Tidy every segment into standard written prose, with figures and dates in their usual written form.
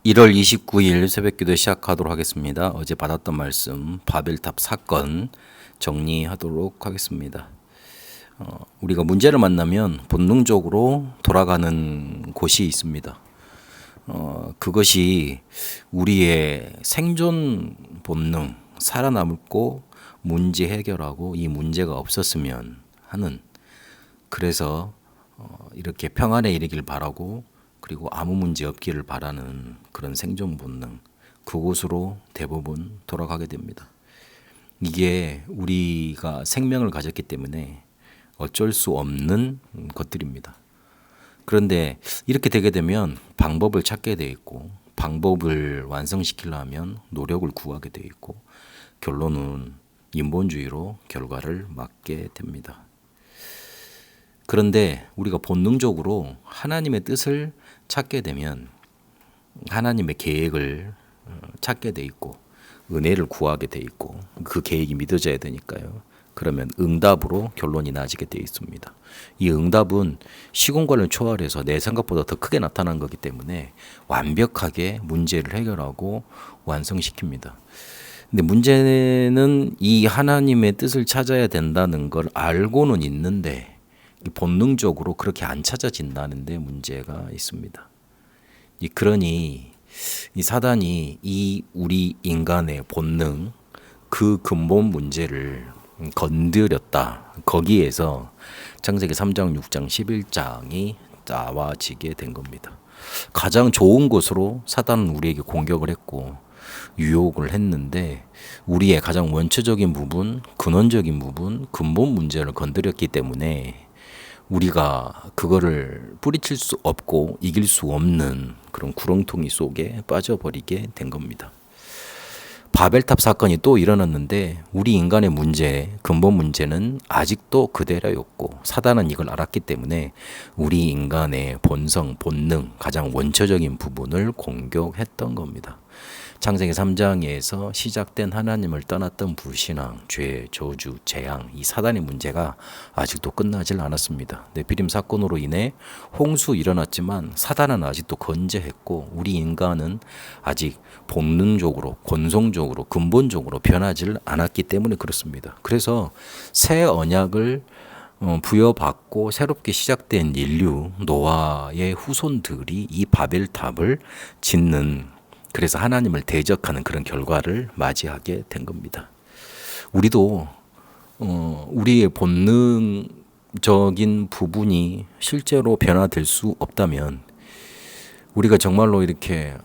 1월 29일 새벽기도 시작하도록 하겠습니다. 어제 받았던 말씀 바벨탑 사건 정리하도록 하겠습니다. 우리가 문제를 만나면 본능적으로 돌아가는 곳이 있습니다. 그것이 우리의 생존 본능, 살아남고 문제 해결하고 이 문제가 없었으면 하는, 그래서 이렇게 평안에 이르길 바라고 그리고 아무 문제 없기를 바라는 그런 생존 본능, 그곳으로 대부분 돌아가게 됩니다. 이게 우리가 생명을 가졌기 때문에 어쩔 수 없는 것들입니다. 그런데 이렇게 되게 되면 방법을 찾게 돼 있고, 방법을 완성시키려면 노력을 구하게 돼 있고, 결론은 인본주의로 결과를 맞게 됩니다. 그런데 우리가 본능적으로 하나님의 뜻을 찾게 되면 하나님의 계획을 찾게 돼 있고, 은혜를 구하게 돼 있고, 그 계획이 믿어져야 되니까요. 그러면 응답으로 결론이 나지게 돼 있습니다. 이 응답은 시공간을 초월해서 내 생각보다 더 크게 나타난 거기 때문에 완벽하게 문제를 해결하고 완성시킵니다. 근데 문제는 이 하나님의 뜻을 찾아야 된다는 걸 알고는 있는데 본능적으로 그렇게 안 찾아진다는 데 문제가 있습니다. 그러니 이 사단이 이 우리 인간의 본능, 그 근본 문제를 건드렸다. 거기에서 창세기 3장, 6장, 11장이 나와지게 된 겁니다. 가장 좋은 곳으로 사단은 우리에게 공격을 했고 유혹을 했는데, 우리의 가장 원초적인 부분, 근원적인 부분, 근본 문제를 건드렸기 때문에 우리가 그거를 뿌리칠 수 없고 이길 수 없는 그런 구렁텅이 속에 빠져버리게 된 겁니다. 바벨탑 사건이 또 일어났는데 우리 인간의 문제, 근본 문제는 아직도 그대로였고, 사단은 이걸 알았기 때문에 우리 인간의 본성, 본능, 가장 원초적인 부분을 공격했던 겁니다. 창세기 3장에서 시작된 하나님을 떠났던 불신앙, 죄, 저주, 재앙, 이 사단의 문제가 아직도 끝나질 않았습니다. 네피림 사건으로 인해 홍수 일어났지만 사단은 아직도 건재했고, 우리 인간은 아직 본능적으로, 본성적으로, 근본적으로 변하지 않았기 때문에 그렇습니다. 그래서 새 언약을 부여받고 새롭게 시작된 인류, 노아의 후손들이 이 바벨탑을 짓는, 그래서 하나님을 대적하는 그런 결과를 맞이하게 된 겁니다. 우리도 우리의 본능적인 부분이 실제로 변화될 수 없다면, 우리가 정말로 이렇게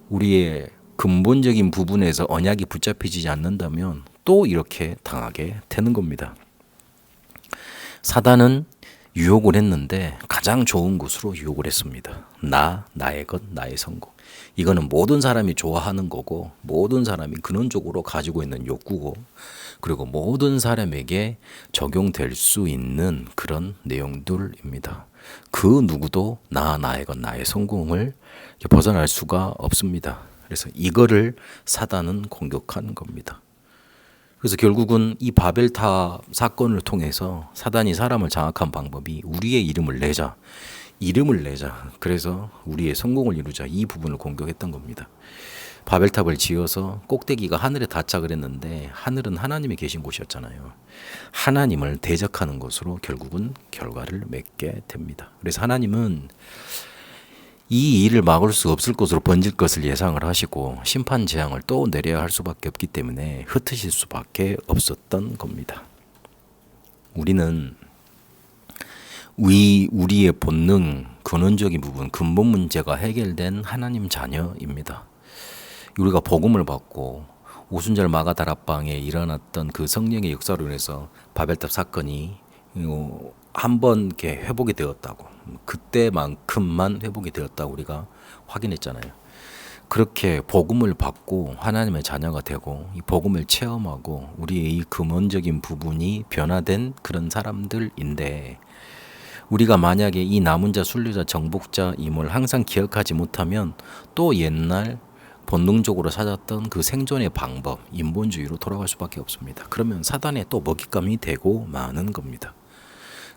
우리의 근본적인 부분에서 언약이 붙잡히지 않는다면 또 이렇게 당하게 되는 겁니다. 사단은 유혹을 했는데 가장 좋은 곳으로 유혹을 했습니다. 나의 것, 나의 성공. 이거는 모든 사람이 좋아하는 거고, 모든 사람이 근원적으로 가지고 있는 욕구고, 그리고 모든 사람에게 적용될 수 있는 그런 내용들입니다. 그 누구도 나의 것, 나의 성공을 벗어날 수가 없습니다. 그래서 이거를 사단은 공격하는 겁니다. 그래서 결국은 이 바벨탑 사건을 통해서 사단이 사람을 장악한 방법이 우리의 이름을 내자. 그래서 우리의 성공을 이루자. 이 부분을 공격했던 겁니다. 바벨탑을 지어서 꼭대기가 하늘에 닿자 그랬는데, 하늘은 하나님이 계신 곳이었잖아요. 하나님을 대적하는 것으로 결국은 결과를 맺게 됩니다. 그래서 하나님은 이 일을 막을 수 없을 것으로 번질 것을 예상을 하시고 심판 재앙을 또 내려야 할 수밖에 없기 때문에 흩으실 수밖에 없었던 겁니다. 우리는 우리의 본능, 근원적인 부분, 근본 문제가 해결된 하나님 자녀입니다. 우리가 복음을 받고 오순절 마가다락방에 일어났던 그 성령의 역사로 인해서 바벨탑 사건이 한 번 이렇게 회복이 되었다고, 그때만큼만 회복이 되었다고 우리가 확인했잖아요. 그렇게 복음을 받고 하나님의 자녀가 되고 이 복음을 체험하고 우리의 이 근원적인 부분이 변화된 그런 사람들인데, 우리가 만약에 이 남은 자, 순례자, 정복자임을 항상 기억하지 못하면 또 옛날 본능적으로 찾았던 그 생존의 방법, 인본주의로 돌아갈 수밖에 없습니다. 그러면 사단에 또 먹잇감이 되고 마는 겁니다.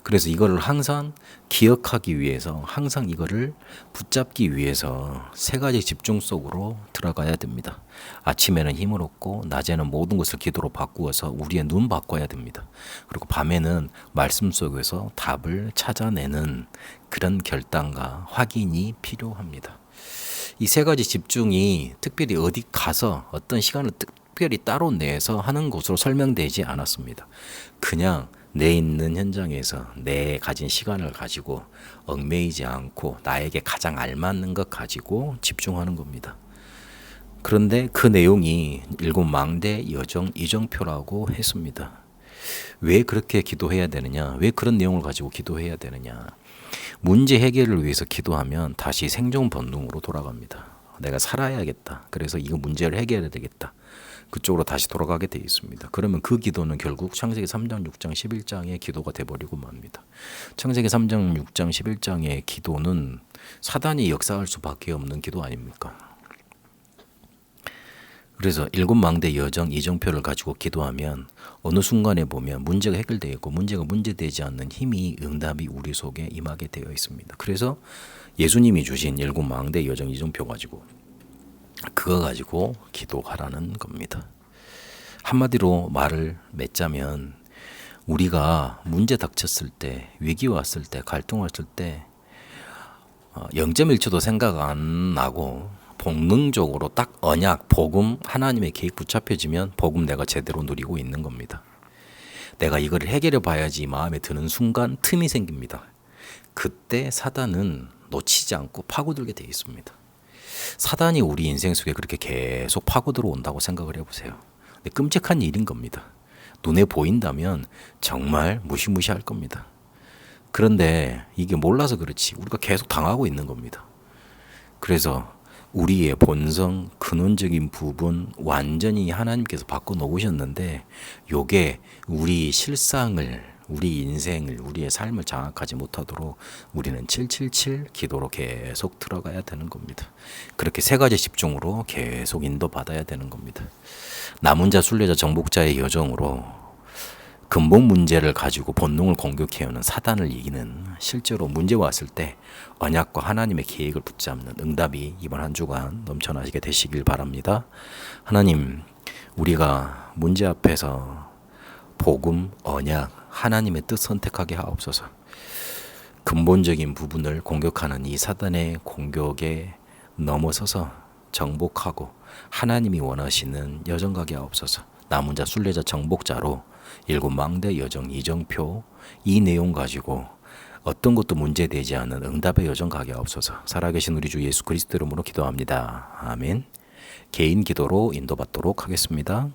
그래서 이거를 항상 기억하기 위해서, 항상 이거를 붙잡기 위해서 세 가지 집중 속으로 들어가야 됩니다. 아침에는 힘을 얻고 낮에는 모든 것을 기도로 바꾸어서 우리의 눈 바꿔야 됩니다. 그리고 밤에는 말씀 속에서 답을 찾아내는 그런 결단과 확인이 필요합니다. 이 세 가지 집중이 특별히 어디 가서 어떤 시간을 특별히 따로 내서 하는 것으로 설명되지 않았습니다. 그냥 내 있는 현장에서 내 가진 시간을 가지고 얽매이지 않고 나에게 가장 알맞는 것 가지고 집중하는 겁니다. 그런데 그 내용이 일곱 망대 여정 이정표라고 했습니다. 왜 그렇게 기도해야 되느냐? 왜 그런 내용을 가지고 기도해야 되느냐? 문제 해결을 위해서 기도하면 다시 생존 본능으로 돌아갑니다. 내가 살아야겠다. 그래서 이거 문제를 해결해야 되겠다. 그쪽으로 다시 돌아가게 돼 있습니다. 그러면 그 기도는 결국 창세기 3장, 6장, 11장의 기도가 돼버리고 맙니다. 창세기 3장, 6장, 11장의 기도는 사단이 역사할 수밖에 없는 기도 아닙니까? 그래서 일곱 망대 여정 이정표를 가지고 기도하면 어느 순간에 보면 문제가 해결되어 있고 문제가 문제되지 않는 힘이 응답이 우리 속에 임하게 되어 있습니다. 그래서 예수님이 주신 일곱 망대 여정 이정표 가지고 그거 가지고 기도하라는 겁니다. 한마디로 말을 맺자면 우리가 문제 닥쳤을 때, 위기 왔을 때, 갈등 왔을 때 0.1초도 생각 안 나고 본능적으로 딱 언약, 복음, 하나님의 계획 붙잡혀지면 복음 내가 제대로 누리고 있는 겁니다. 내가 이걸 해결해 봐야지 마음에 드는 순간 틈이 생깁니다. 그때 사단은 놓치지 않고 파고들게 되어 있습니다. 사단이 우리 인생 속에 그렇게 계속 파고들어 온다고 생각을 해보세요. 근데 끔찍한 일인 겁니다. 눈에 보인다면 정말 무시무시할 겁니다. 그런데 이게 몰라서 그렇지 우리가 계속 당하고 있는 겁니다. 그래서 우리의 본성, 근원적인 부분 완전히 하나님께서 바꿔놓으셨는데 요게 우리 실상을, 우리 인생을, 우리의 삶을 장악하지 못하도록 우리는 777 기도로 계속 들어가야 되는 겁니다. 그렇게 세 가지 집중으로 계속 인도받아야 되는 겁니다. 남은 자, 순례자, 정복자의 여정으로 근본 문제를 가지고 본능을 공격해오는 사단을 이기는, 실제로 문제 왔을 때 언약과 하나님의 계획을 붙잡는 응답이 이번 한 주간 넘쳐나시게 되시길 바랍니다. 하나님, 우리가 문제 앞에서 복음, 언약, 하나님의 뜻 선택하게 하옵소서. 근본적인 부분을 공격하는 이 사단의 공격에 넘어서서 정복하고 하나님이 원하시는 여정 가게 하옵소서. 남은 자, 순례자, 정복자로 일곱 망대 여정 이정표 이 내용 가지고 어떤 것도 문제되지 않는 응답의 여정 가게 하옵소서. 살아계신 우리 주 예수 그리스도 이름으로 기도합니다. 아멘. 개인 기도로 인도받도록 하겠습니다.